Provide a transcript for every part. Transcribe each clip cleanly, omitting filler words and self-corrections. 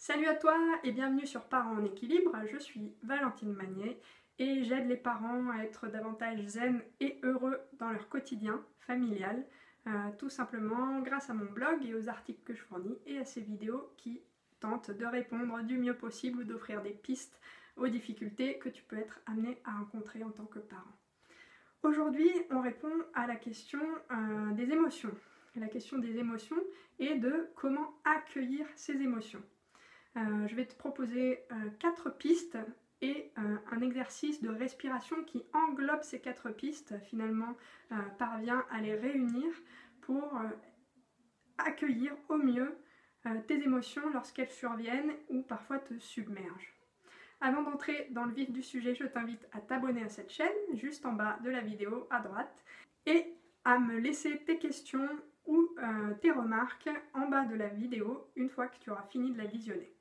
Salut à toi et bienvenue sur Parents en équilibre, je suis Valentine Magnier et j'aide les parents à être davantage zen et heureux dans leur quotidien familial, tout simplement grâce à mon blog et aux articles que je fournis et à ces vidéos qui tentent de répondre du mieux possible ou d'offrir des pistes aux difficultés que tu peux être amené à rencontrer en tant que parent. Aujourd'hui, on répond à la question des émotions. La question des émotions et de comment accueillir ces émotions. Je vais te proposer 4 pistes et un exercice de respiration qui englobe ces 4 pistes, finalement parvient à les réunir pour accueillir au mieux tes émotions lorsqu'elles surviennent ou parfois te submergent. Avant d'entrer dans le vif du sujet, je t'invite à t'abonner à cette chaîne, juste en bas de la vidéo à droite, et à me laisser tes questions ou tes remarques en bas de la vidéo une fois que tu auras fini de la visionner.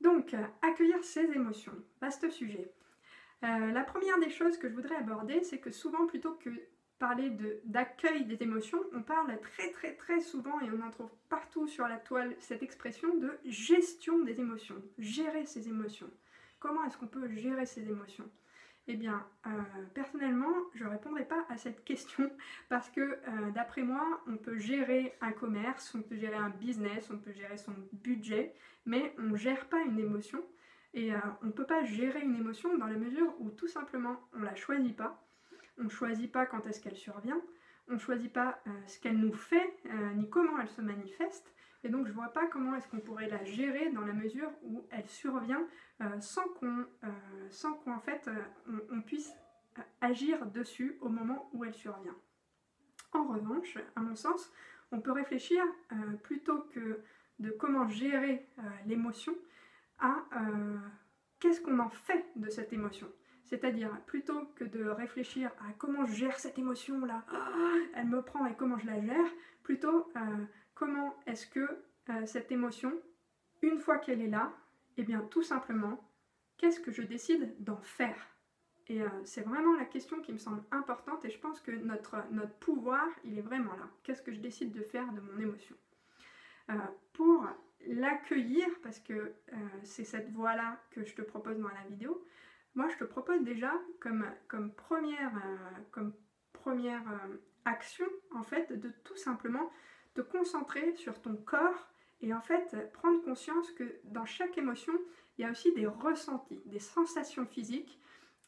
Donc, accueillir ses émotions, vaste sujet. La première des choses que je voudrais aborder, c'est que souvent, plutôt que parler d'accueil des émotions, on parle très souvent, et on en trouve partout sur la toile, cette expression de gestion des émotions, gérer ses émotions. Comment est-ce qu'on peut gérer ses émotions ? Eh bien, personnellement, je ne répondrai pas à cette question parce que, d'après moi, on peut gérer un commerce, on peut gérer un business, on peut gérer son budget, mais on ne gère pas une émotion. Et on ne peut pas gérer une émotion dans la mesure où tout simplement on ne la choisit pas. On ne choisit pas quand est-ce qu'elle survient, on ne choisit pas ce qu'elle nous fait, ni comment elle se manifeste. Et donc je ne vois pas comment est-ce qu'on pourrait la gérer dans la mesure où elle survient sans qu'en fait on puisse agir dessus au moment où elle survient. En revanche, à mon sens, on peut réfléchir plutôt que de comment gérer l'émotion à qu'est-ce qu'on en fait de cette émotion. C'est-à-dire, plutôt que de réfléchir à comment je gère cette émotion-là, elle me prend et comment je la gère, plutôt comment est-ce que cette émotion, une fois qu'elle est là, eh bien tout simplement, qu'est-ce que je décide d'en faire ? Et c'est vraiment la question qui me semble importante et je pense que notre pouvoir, il est vraiment là. Qu'est-ce que je décide de faire de mon émotion ? Pour l'accueillir, parce que c'est cette voie-là que je te propose dans la vidéo, moi je te propose déjà comme première action en fait de tout simplement te concentrer sur ton corps et en fait prendre conscience que dans chaque émotion il y a aussi des ressentis, des sensations physiques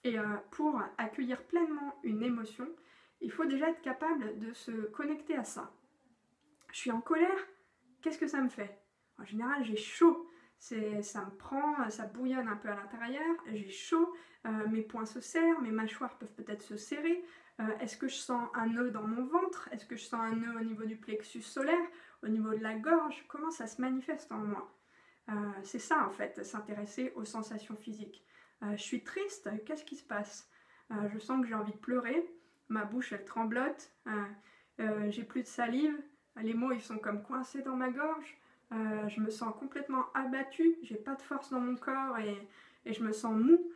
et pour accueillir pleinement une émotion il faut déjà être capable de se connecter à ça. Je suis en colère, qu'est-ce que ça me fait ? En général, j'ai chaud, ça me prend, ça bouillonne un peu à l'intérieur, j'ai chaud, mes poings se serrent, mes mâchoires peuvent peut-être se serrer. Est-ce que je sens un nœud dans mon ventre ? Est-ce que je sens un nœud au niveau du plexus solaire, au niveau de la gorge ? Comment ça se manifeste en moi ? C'est ça en fait, s'intéresser aux sensations physiques. Je suis triste, qu'est-ce qui se passe ? Je sens que j'ai envie de pleurer, ma bouche elle tremblote, j'ai plus de salive. Les mots ils sont comme coincés dans ma gorge, je me sens complètement abattue, j'ai pas de force dans mon corps et je me sens mou.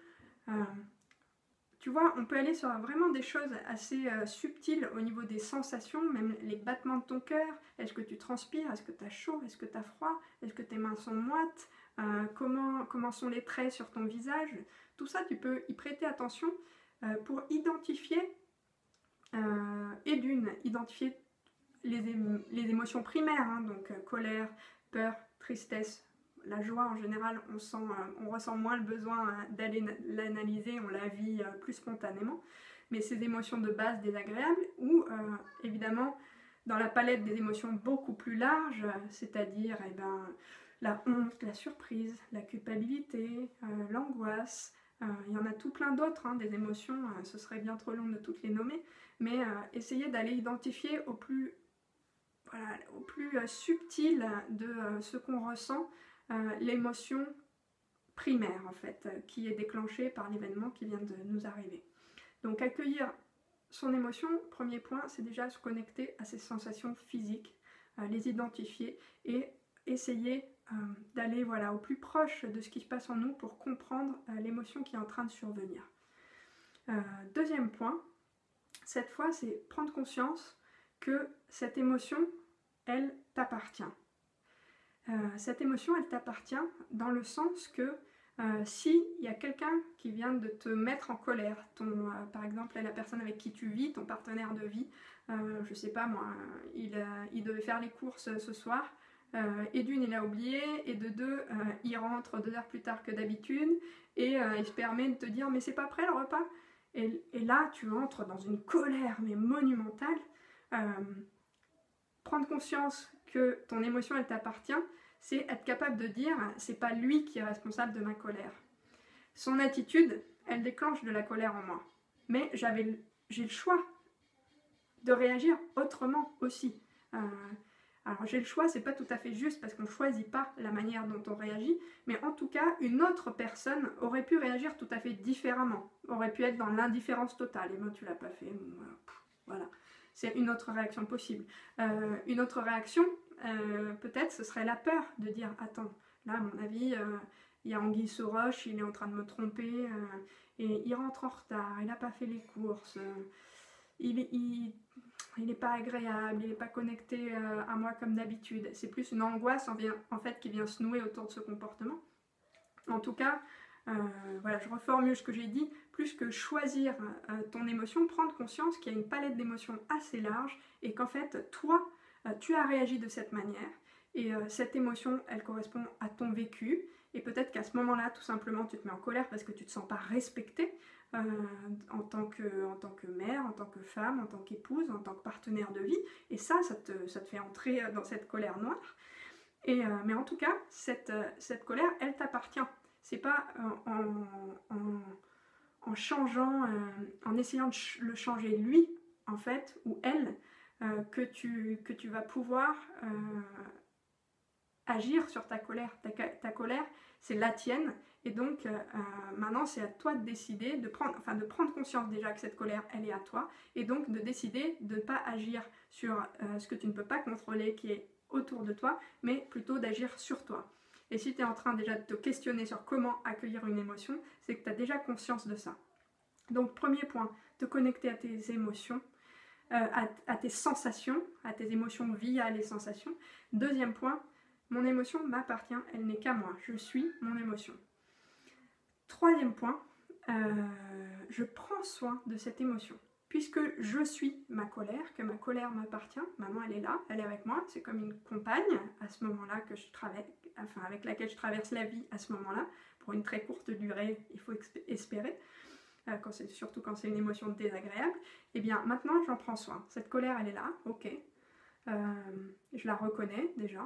Tu vois, on peut aller sur vraiment des choses assez subtiles au niveau des sensations, même les battements de ton cœur. Est-ce que tu transpires ? Est-ce que tu as chaud ? Est-ce que tu as froid ? Est-ce que tes mains sont moites ? Comment sont les traits sur ton visage ? Tout ça, tu peux y prêter attention pour identifier identifier les émotions primaires, hein, donc colère, peur, tristesse, la joie en général, on ressent moins le besoin d'aller l'analyser, on la vit plus spontanément, mais ces émotions de base désagréables ou évidemment dans la palette des émotions beaucoup plus large, c'est-à-dire la honte, la surprise, la culpabilité, l'angoisse, il y en a tout plein d'autres, hein, des émotions, ce serait bien trop long de toutes les nommer, mais essayez d'aller identifier au plus subtil de ce qu'on ressent, l'émotion primaire en fait, qui est déclenchée par l'événement qui vient de nous arriver. Donc accueillir son émotion, premier point, c'est déjà se connecter à ses sensations physiques, les identifier et essayer d'aller au plus proche de ce qui se passe en nous pour comprendre l'émotion qui est en train de survenir. Deuxième point, cette fois c'est prendre conscience que cette émotion, elle t'appartient. cette émotion, elle t'appartient dans le sens que si il y a quelqu'un qui vient de te mettre en colère, par exemple la personne avec qui tu vis, ton partenaire de vie, je sais pas moi, il devait faire les courses ce soir, et d'une il a oublié, et de deux il rentre 2 heures plus tard que d'habitude, et il se permet de te dire mais c'est pas prêt le repas, et là tu entres dans une colère mais monumentale. Prendre conscience que ton émotion elle t'appartient, c'est être capable de dire c'est pas lui qui est responsable de ma colère. Son attitude, elle déclenche de la colère en moi. Mais j'ai le choix de réagir autrement aussi. Alors j'ai le choix, c'est pas tout à fait juste parce qu'on choisit pas la manière dont on réagit, mais en tout cas, une autre personne aurait pu réagir tout à fait différemment, aurait pu être dans l'indifférence totale. Et moi, tu l'as pas fait, voilà. C'est une autre réaction possible. Une autre réaction, peut-être, ce serait la peur de dire « Attends, là, à mon avis, il y a anguille sous roche, il est en train de me tromper, et il rentre en retard, il n'a pas fait les courses, il n'est pas agréable, il n'est pas connecté à moi comme d'habitude. » C'est plus une angoisse en fait, qui vient se nouer autour de ce comportement. En tout cas, voilà, je reformule ce que j'ai dit, plus que choisir ton émotion, prendre conscience qu'il y a une palette d'émotions assez large et qu'en fait, toi, tu as réagi de cette manière et cette émotion, elle correspond à ton vécu et peut-être qu'à ce moment-là, tout simplement, tu te mets en colère parce que tu ne te sens pas respectée en tant que mère, en tant que femme, en tant qu'épouse, en tant que partenaire de vie et ça te fait entrer dans cette colère noire. Mais en tout cas, cette colère, elle t'appartient. C'est pas en changeant, en essayant de le changer lui, en fait, ou elle, que tu vas pouvoir agir sur ta colère. Ta colère, c'est la tienne, et donc maintenant c'est à toi de décider, de prendre conscience déjà que cette colère, elle est à toi, et donc de décider de ne pas agir sur ce que tu ne peux pas contrôler, qui est autour de toi, mais plutôt d'agir sur toi. Et si tu es en train déjà de te questionner sur comment accueillir une émotion, c'est que tu as déjà conscience de ça. Donc premier point, te connecter à tes émotions, à tes sensations, à tes émotions via les sensations. Deuxième point, mon émotion m'appartient, elle n'est qu'à moi, je suis mon émotion. Troisième point, je prends soin de cette émotion. Puisque je suis ma colère, que ma colère m'appartient, maintenant elle est là, elle est avec moi, c'est comme une compagne à ce moment-là avec laquelle je traverse la vie à ce moment-là, pour une très courte durée, il faut espérer, surtout quand c'est une émotion désagréable, et bien maintenant j'en prends soin. Cette colère elle est là, ok, je la reconnais déjà,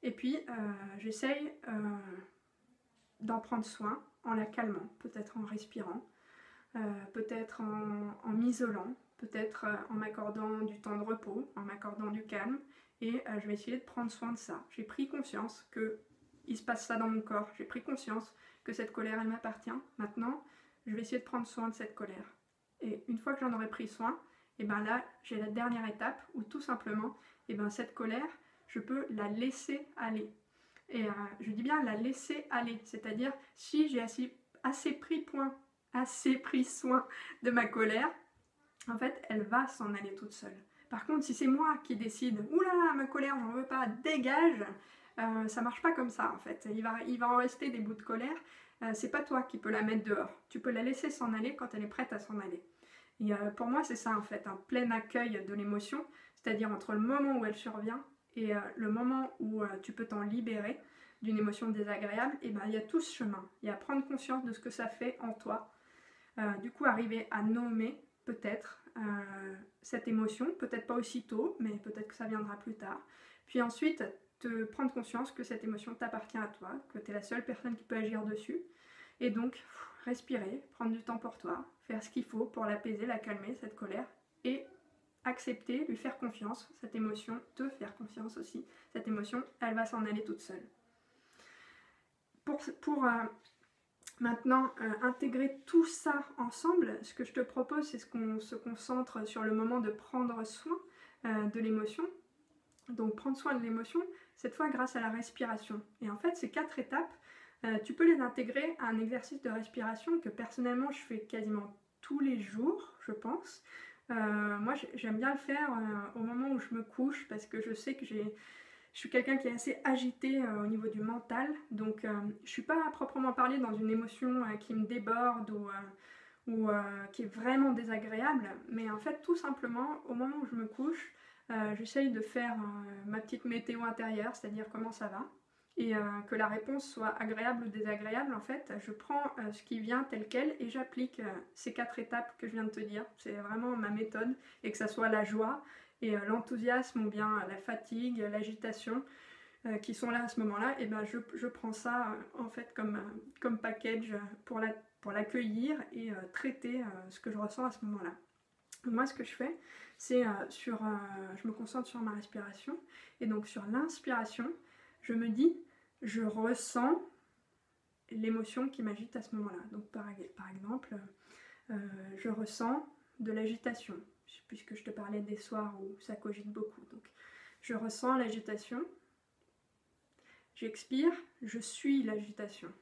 et puis j'essaye d'en prendre soin en la calmant, peut-être en respirant, peut-être en m'isolant, peut-être en m'accordant du temps de repos, en m'accordant du calme, et je vais essayer de prendre soin de ça. J'ai pris conscience qu'il se passe ça dans mon corps, j'ai pris conscience que cette colère elle m'appartient. Maintenant, je vais essayer de prendre soin de cette colère. Et une fois que j'en aurai pris soin, et ben là, j'ai la dernière étape où tout simplement, et ben cette colère, je peux la laisser aller. Et je dis bien la laisser aller, c'est-à-dire si j'ai assez pris soin de ma colère, en fait, elle va s'en aller toute seule. Par contre, si c'est moi qui décide, oula, ma colère, j'en veux pas, dégage, ça marche pas comme ça en fait. Il va en rester des bouts de colère. C'est pas toi qui peux la mettre dehors. Tu peux la laisser s'en aller quand elle est prête à s'en aller. Et pour moi, c'est ça en fait, un plein accueil de l'émotion, c'est-à-dire entre le moment où elle survient et le moment où tu peux t'en libérer d'une émotion désagréable, et ben il y a tout ce chemin. Il y a prendre conscience de ce que ça fait en toi. Du coup, arriver à nommer peut-être cette émotion, peut-être pas aussitôt, mais peut-être que ça viendra plus tard. Puis ensuite, te prendre conscience que cette émotion t'appartient à toi, que tu es la seule personne qui peut agir dessus. Et donc, respirer, prendre du temps pour toi, faire ce qu'il faut pour l'apaiser, la calmer, cette colère, et accepter, lui faire confiance, cette émotion, te faire confiance aussi. Cette émotion, elle va s'en aller toute seule. Pour maintenant intégrer tout ça ensemble, ce que je te propose, c'est qu'on se concentre sur le moment de prendre soin de l'émotion. Donc prendre soin de l'émotion, cette fois grâce à la respiration. Et en fait, ces 4 étapes, tu peux les intégrer à un exercice de respiration que personnellement je fais quasiment tous les jours, je pense. Moi, j'aime bien le faire au moment où je me couche parce que je sais que Je suis quelqu'un qui est assez agité au niveau du mental, donc je ne suis pas à proprement parler dans une émotion qui me déborde ou qui est vraiment désagréable, mais en fait tout simplement au moment où je me couche, j'essaye de faire ma petite météo intérieure, c'est-à-dire comment ça va, et que la réponse soit agréable ou désagréable. En fait, je prends ce qui vient tel quel et j'applique ces 4 étapes que je viens de te dire. C'est vraiment ma méthode, et que ça soit la joie et l'enthousiasme ou bien la fatigue, l'agitation qui sont là à ce moment-là, et ben je prends ça en fait comme package pour l'accueillir et traiter ce que je ressens à ce moment-là. Moi, ce que je fais, c'est je me concentre sur ma respiration, et donc sur l'inspiration, je me dis, je ressens l'émotion qui m'agite à ce moment-là. Donc par exemple, je ressens de l'agitation, puisque je te parlais des soirs où ça cogite beaucoup. Donc je ressens l'agitation, j'expire, je suis l'agitation.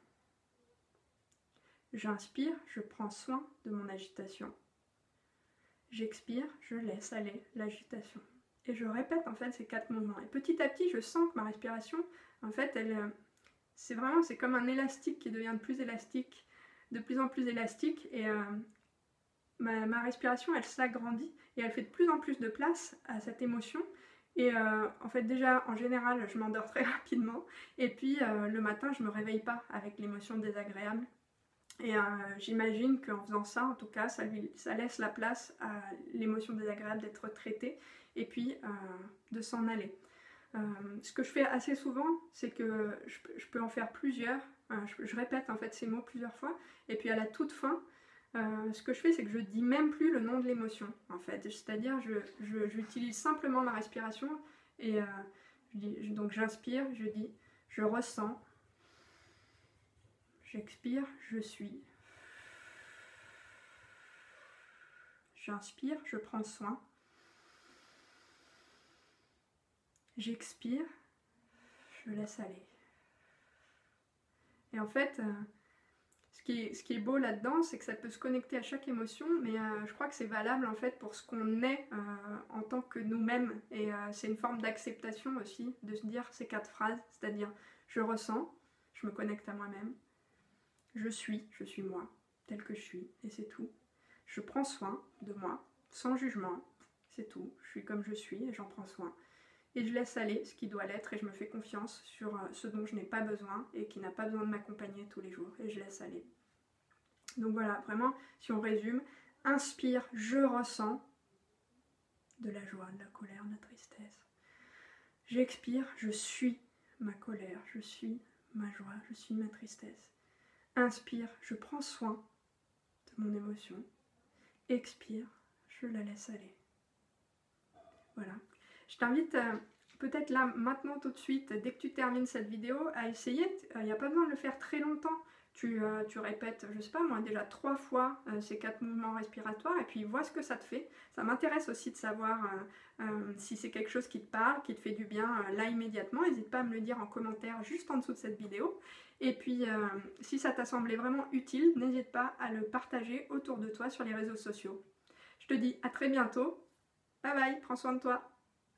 J'inspire, je prends soin de mon agitation. J'expire, je laisse aller l'agitation. Et je répète en fait ces 4 mouvements. Et petit à petit, je sens que ma respiration, en fait, c'est comme un élastique qui devient de plus en plus élastique. Et ma respiration, elle s'agrandit et elle fait de plus en plus de place à cette émotion. Et en fait, déjà, en général, je m'endors très rapidement. Et puis, le matin, je ne me réveille pas avec l'émotion désagréable. Et j'imagine qu'en faisant ça, en tout cas, ça laisse la place à l'émotion désagréable d'être traitée et puis de s'en aller. Ce que je fais assez souvent, c'est que je peux en faire plusieurs. Je répète en fait ces mots plusieurs fois. Et puis à la toute fin, ce que je fais, c'est que je dis même plus le nom de l'émotion, en fait. C'est-à-dire, j'utilise simplement ma respiration et donc j'inspire, je dis, je ressens. J'expire, je suis. J'inspire, je prends soin. J'expire, je laisse aller. Et en fait, ce qui est beau là-dedans, c'est que ça peut se connecter à chaque émotion, mais je crois que c'est valable en fait pour ce qu'on est en tant que nous-mêmes. Et c'est une forme d'acceptation aussi, de se dire ces 4 phrases, c'est-à-dire je ressens, je me connecte à moi-même. Je suis moi, tel que je suis, et c'est tout. Je prends soin de moi, sans jugement, c'est tout. Je suis comme je suis et j'en prends soin. Et je laisse aller ce qui doit l'être et je me fais confiance sur ce dont je n'ai pas besoin et qui n'a pas besoin de m'accompagner tous les jours. Et je laisse aller. Donc voilà, vraiment, si on résume, inspire, je ressens de la joie, de la colère, de la tristesse. J'expire, je suis ma colère, je suis ma joie, je suis ma tristesse. Inspire, je prends soin de mon émotion. Expire, je la laisse aller. Voilà. Je t'invite peut-être là, maintenant, tout de suite, dès que tu termines cette vidéo, à essayer. Il n'y a pas besoin de le faire très longtemps. Tu répètes, je sais pas moi, déjà 3 fois ces 4 mouvements respiratoires et puis vois ce que ça te fait. Ça m'intéresse aussi de savoir si c'est quelque chose qui te parle, qui te fait du bien là immédiatement. N'hésite pas à me le dire en commentaire juste en dessous de cette vidéo. Et puis si ça t'a semblé vraiment utile, n'hésite pas à le partager autour de toi sur les réseaux sociaux. Je te dis à très bientôt. Bye bye, prends soin de toi.